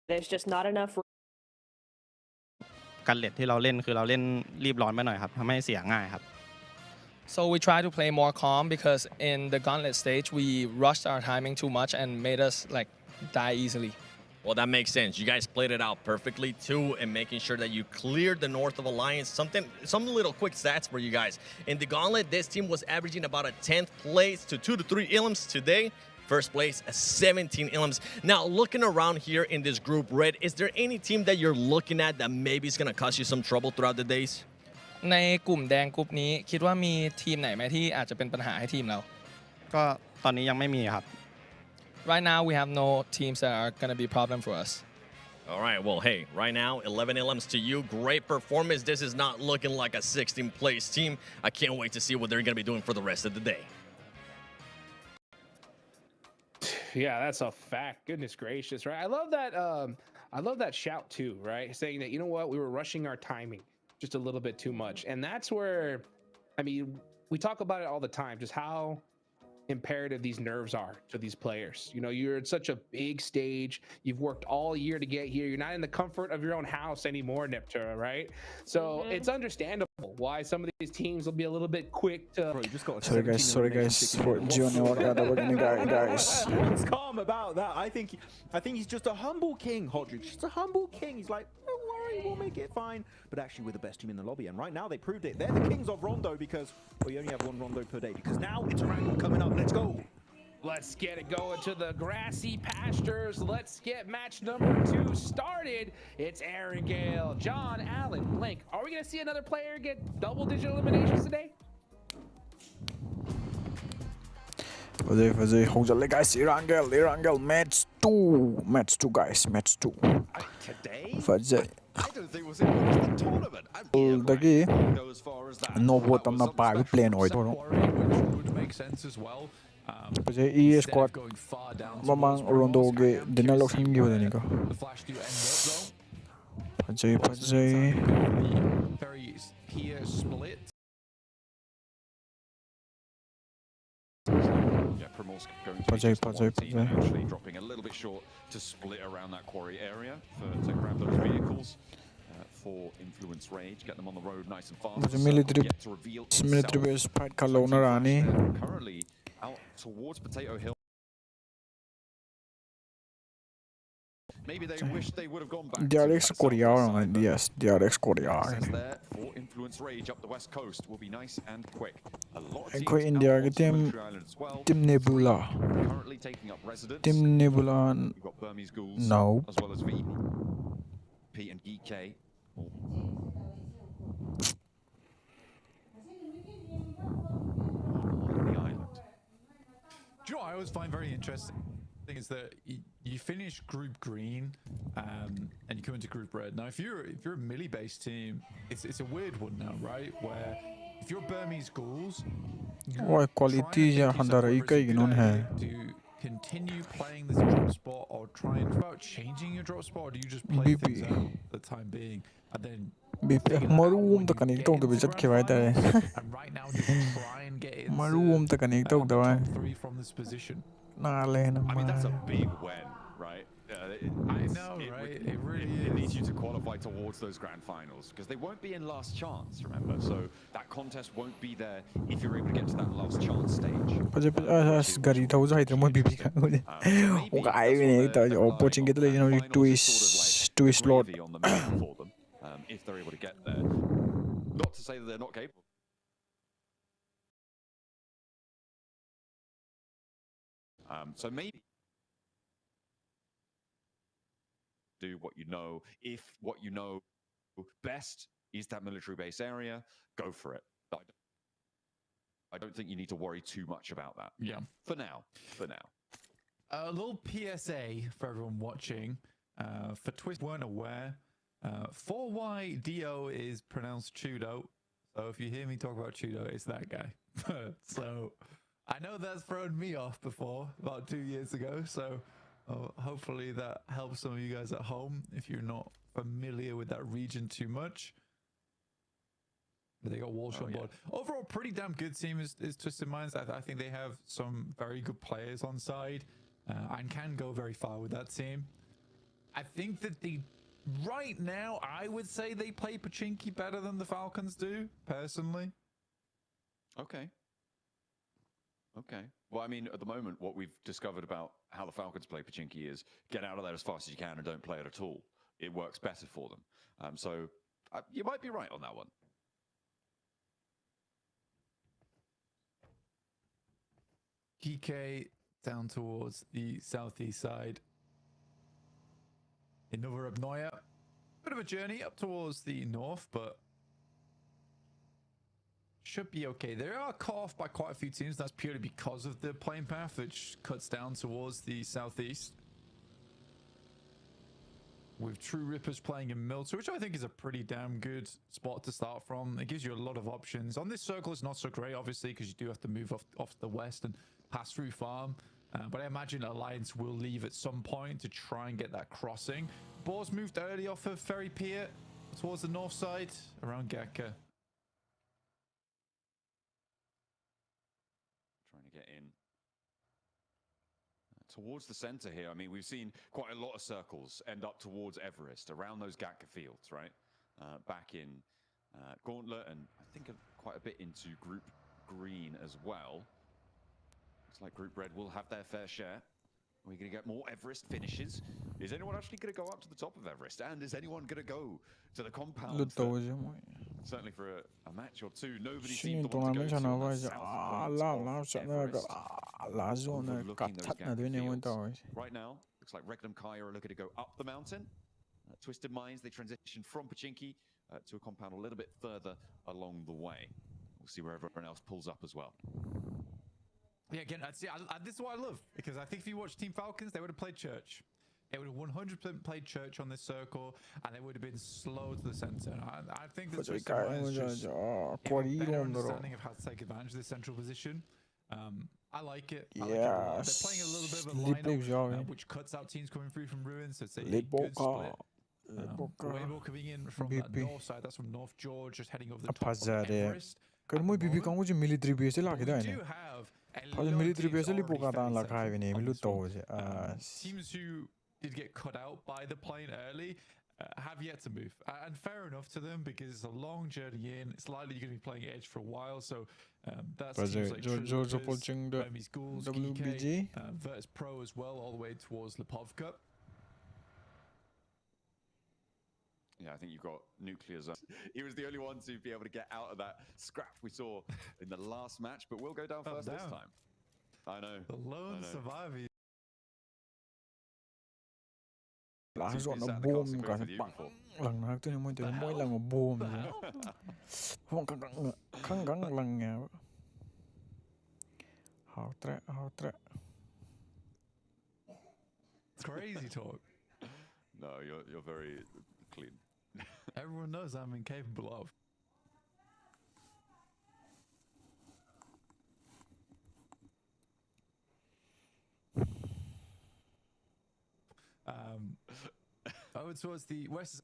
There's just not enough. การเล็ดที่เราเล่นคือเราเล่นรีบร้อนไปหน่อยครับทำให้เสียง่ายครับ So we try to play more calm because in the gauntlet stage we rushed our timing too much and made us like die easily. Well, that makes sense. You guys played it out perfectly too, and making sure that you cleared the North of Alliance. Some little quick stats for you guys. In the gauntlet, this team was averaging about a 10th place to 2 to 3 ilms today. First place, 17 ilms. Now, looking around here in this group, Red, is there any team that you're looking at that maybe is going to cause you some trouble throughout the days? ในกลุ่มแดงกลุ่มนี้คิดว่ามีทีมไหนไหมที่อาจจะเป็นปัญหาให้ทีมเรา ก็ตอนนี้ยังไม่มีครับ Right now we have no teams that are going to be a problem for us. All right, well, hey, right now, 11 ilms to you. Great performance. This is not looking like a 16th place team. I can't wait to see what they're going to be doing for the rest of the day. Yeah, that's a fact. Goodness gracious, right? I love that shout too, right? Saying that, you know what, we were rushing our timing just a little bit too much. And that's where, I mean, we talk about it all the time, just how imperative these nerves are to these players. You know, you're at such a big stage, you've worked all year to get here, you're not in the comfort of your own house anymore, Neptura, right? So it's understandable why some of these teams will be a little bit quick to sorry guys for guys. What's calm about that? I think he's just a humble king, Hodrick, just a humble king. He's like, don't worry, we'll make it fine. But actually we're the best team in the lobby, and right now they proved it. They're the kings of Rondo because we only have one Rondo per day, because now it's a round coming up. Let's go. Let's get it going to the grassy pastures. Let's get match number 2 started. It's Aaron Gale, John Allen, Blank. Are we going to see another player get double-digit eliminations today? Hopefully, guys, Aaron Gale, match 2 guys, match 2. Today? I don't think was in the tournament. No vote on the pie plane or would make sense as well. E squad mamang Rondo ge dinalok sang gi hodani ko Pajay very peer split. Yeah, Primorsk going to Pajay actually dropping a little bit short to split around that quarry area to grab those vehicles for influence rage, get them on the road nice and fast. Military base fight ka lo na rani currently out towards Potato Hill. Maybe they wish they would have gone back. DRX Korea, yes, DRX Korea. There for influence rage up the west coast will be nice and quick. A lot of teams India team Nebula. Currently taking up residence. Team Nebula. You've got Burmese Ghouls, no, as well as VP and GK. Do you know what I always find very interesting is that you finish group green and you come into group red. Now if you're a melee based team, it's a weird one now, right? Where if you're Burmese Ghouls, quality to continue playing this drop spot or try and about changing your drop spot, or do you just play things out for the time being and then maroom ta kanik tong to bizat khewai ta and right now just try and get in maroom ta kanik tong da top 3 from this position? I mean, that's a big win, right? I know, right? It really is. It needs you to qualify towards those grand finals, because they won't be in last chance, remember? So that contest won't be there if you're able to get to that last chance stage. Gari thau zai mo bibi ka ngode o kai ne ta opportunity ke le no twist lord on the map for them, if they're able to get there. Not to say that they're not capable. So maybe do what you know. If what you know best is that military base area, go for it. I don't think you need to worry too much about that. Yeah. For now. A little PSA for everyone watching. For Twist weren't aware, 4YDO is pronounced Chudo. So if you hear me talk about Chudo, it's that guy. So I know that's thrown me off before, about 2 years ago, so hopefully that helps some of you guys at home if you're not familiar with that region too much. But they got Walsh on board. Overall, pretty damn good team is Twisted Minds. I think they have some very good players on side and can go very far with that team. I think that right now, I would say they play Pmgc better than the Falcons do, personally. Okay. Okay. Well, I mean, at the moment, what we've discovered about how the Falcons play Pmgc is get out of there as fast as you can and don't play it at all. It works better for them. So you might be right on that one. GK down towards the southeast side. Another Abnoya. Bit of a journey up towards the north, but should be okay. They are cut off by quite a few teams. That's purely because of the plane path, which cuts down towards the southeast. With True Rippers playing in Milter, which I think is a pretty damn good spot to start from. It gives you a lot of options. On this circle, it's not so great, obviously, because you do have to move off to the west and pass through farm. But I imagine Alliance will leave at some point to try and get that crossing. Boars moved early off of Ferry Pier towards the north side around Geka. Trying to get in towards the center here. I mean, we've seen quite a lot of circles end up towards Everest, around those Gatka fields, right? Back in Gauntlet, and I think quite a bit into Group Green as well. Looks like Group Red will have their fair share. Are we going to get more Everest finishes? Is anyone actually going to go up to the top of Everest? And is anyone going to go to the compound? Certainly for a match or two, nobody seemed to want to go to the south Everest. Right now, looks like Regnum Kai are looking to go up the mountain. Twisted Minds, they transition from Pmgc to a compound a little bit further along the way. We'll see where everyone else pulls up as well. Yeah, again, this is what I love, because I think if you watch Team Falcons, they would have played Church. It would have 100% played Church on this circle, and they would have been slow to the center. I think this is just a better understanding of how to take advantage of this central position. I like it. I like it a lot. They're playing a little bit of a lineup, which cuts out teams coming through from ruins. So it's a good split. Weibo coming in from that north side. That's from North George, just heading over the top of Everest. Moi bibi kang mo military base la kida We ne. do have military base li boka dan la kai ne mi lu to je. Teams who did get cut out by the plane early have yet to move, and fair enough to them, because it's a long journey in. It's likely you're going to be playing Edge for a while, so that's teams like Hermes Ghouls, GK, Virtus Pro as well, all the way towards Lipovka. Yeah, I think you've got Nuclear Zone. He was the only one to be able to get out of that scrap we saw in the last match, but we'll go down first this time. I know. The lone survivor. Last one a boom ka lang nak tu ni mo tu mo lang a boom. Hong kang lang ya. How tra. Crazy talk. No, you're very clean. Everyone knows I'm incapable of. Over towards the west.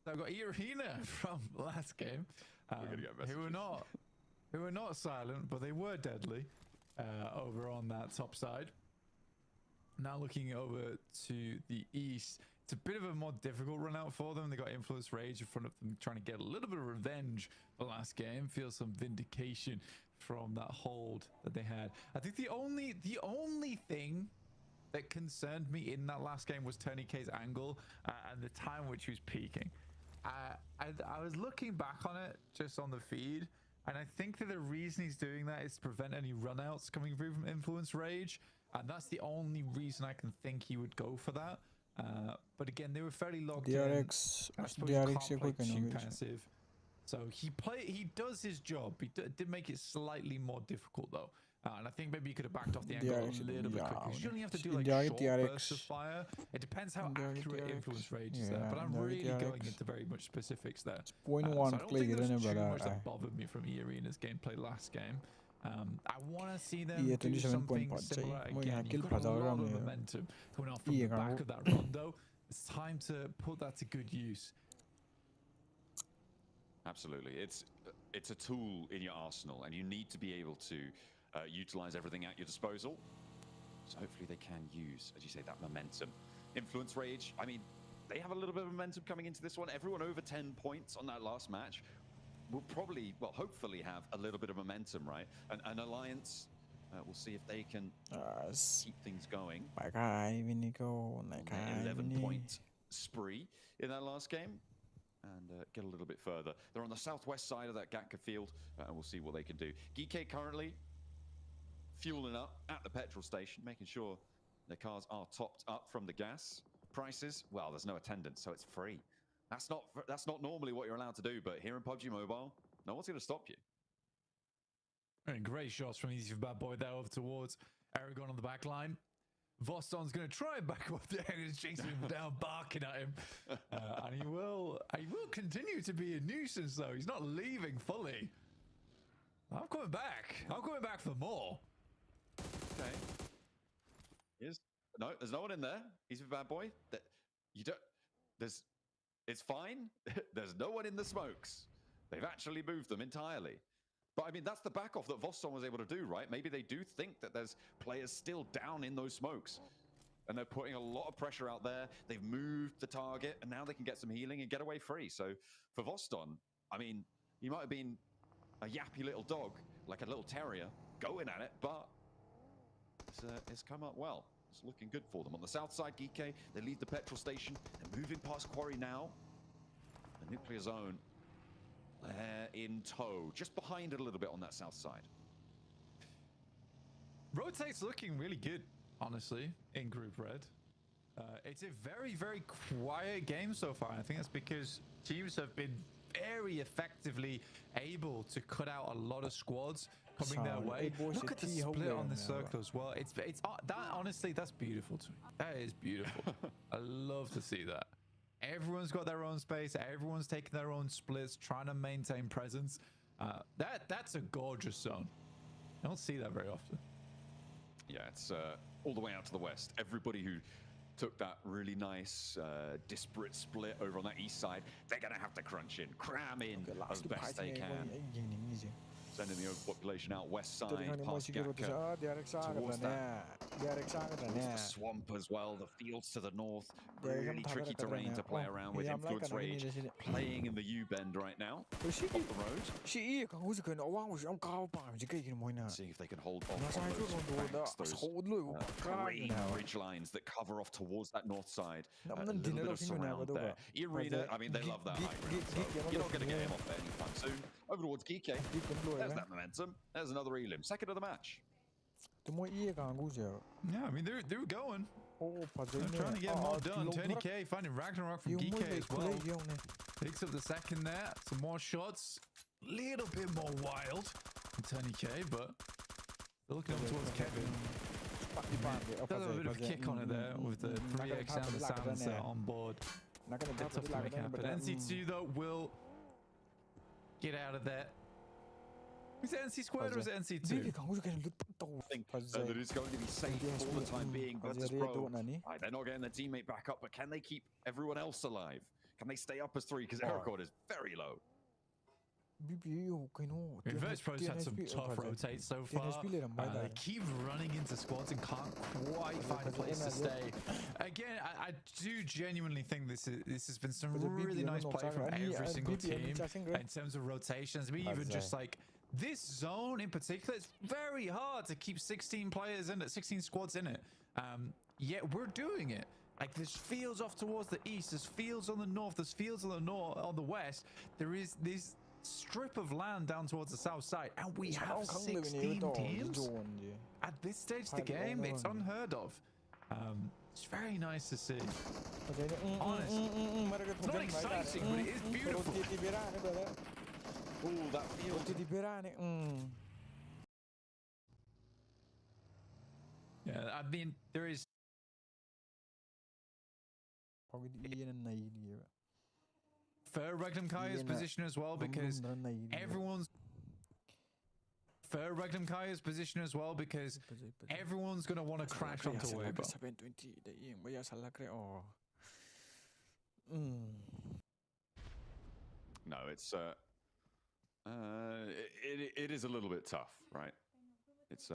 I've got Irina from last game, who were not silent, but they were deadly over on that top side. Now looking over to the east, it's a bit of a more difficult run out for them. They got Influence Rage in front of them, trying to get a little bit of revenge the last game. Feel some vindication from that hold that they had. I think the only thing that concerned me in that last game was Tony K's angle and the time which he was peaking. I was looking back on it just on the feed, and I think that the reason he's doing that is to prevent any runouts coming through from Influence Rage, and that's the only reason I can think he would go for that. But again, they were fairly locked DRX, in. DRX passive. So he does his job. He did make it slightly more difficult though. And I think maybe you could have backed off the angle a little bit quicker. You only have to do like short bursts of fire. It depends how accurate Influence Rage is there. But I'm really going into very much specifics there. So I don't think there's too much that bothered me from E-Arena's gameplay last game. I want to see them do something similar again. You've got a lot of momentum coming off from the back of that rondo. It's time to put that to good use. Absolutely. It's a tool in your arsenal, and you need to be able to utilize everything at your disposal. So hopefully they can use, as you say, that momentum Influence Rage, I mean, they have a little bit of momentum coming into this one. Everyone over 10 points on that last match will probably, well, hopefully have a little bit of momentum, right? An Alliance, we'll see if they can keep things going. ไปขายวินิโก้ไหนขายวินิ 11-point spree in that last game. And get a little bit further. They're on the southwest side of that Gatka field, and we'll see what they can do. Geeke currently fueling up at the petrol station, making sure their cars are topped up from the gas. Prices, well, there's no attendance, so it's free. That's not normally what you're allowed to do, but here in PUBG Mobile, no one's going to stop you. And great shots from Easy for Bad Boy there over towards Aragon on the back line. Voston's going to try and back up there and chasing him down, barking at him. And he will continue to be a nuisance, though. He's not leaving fully. I'm coming back. I'm coming back for more. Okay. No, there's no one in there. He's a bad boy. It's fine. There's no one in the smokes. They've actually moved them entirely. But I mean, that's the back off that Voston was able to do, right? Maybe they do think that there's players still down in those smokes. And they're putting a lot of pressure out there. They've moved the target, and now they can get some healing and get away free. So for Voston, I mean, he might have been a yappy little dog, like a little terrier, going at it, but it's come up well. It's looking good for them. On the south side, Geeke, they leave the petrol station. They're moving past Quarry now. The nuclear zone in tow, just behind it a little bit on that south side. Rotate's looking really good, honestly, in Group Red. It's a very, very quiet game so far. And I think that's because teams have been very effectively able to cut out a lot of squads coming their way. Look at the split on the circle as well. It's that, honestly, that's beautiful to me. That is beautiful. I love to see that. Everyone's got their own space. Everyone's taking their own splits, trying to maintain presence. That's a gorgeous zone. I don't see that very often. Yeah, it's all the way out to the west. Everybody who took that really nice disparate split over on that east side, they're going to have to crunch in, cram in as best they can. Sending the overpopulation out west side, past Gatka, towards the swamp as well, the fields to the north. Really tricky terrain to play around with. Influence Rage playing in the U-bend right now, off the road. Seeing if they can hold off on those green ridge lines that cover off towards that north side. A little bit of surround there. Arena, I mean, they love that high ground, so you're not going to get him off there anytime soon. Over towards Geeke. There's that momentum. There's another Elim. Second of the match. Yeah, I mean, they're going. They're trying to get more done. Tony K finding Ragnarok from Geeke as well. Picks up the second there. Some more shots. Little bit more wild from Tony K, but they're looking up towards Kevin. Does have a bit of a kick on it there with the 3x and the silencer on board. That's tough to make happen. NC2 though will get out of there. Is it NC squared or is it NC2? I think that it's going to be safe for the time being. Virtus Pro, they're not getting their teammate back up, but can they keep everyone else alive? Can they stay up as three? Because their record is very low. Virtus Pro's had some tough rotates so far. They keep running into squads and can't quite find a place to stay. Again, I do genuinely think this has been some really nice play from every single team in terms of rotations. I mean, even just like this zone in particular, it's very hard to keep 16 players in it, 16 squads in it. Yet we're doing it. Like there's fields off towards the east, there's fields on the north, there's fields on the west. There is this strip of land down towards the south side, and we have 16 teams at this stage of the game. It's unheard of. It's very nice to see. Honest. It's not exciting, but it is beautiful. Oh, that field. Yeah, I mean, there is. Fair Regnum Kaya's position as well because everyone's going to want to crash onto Weibo. No, it's it is a little bit tough, right? It's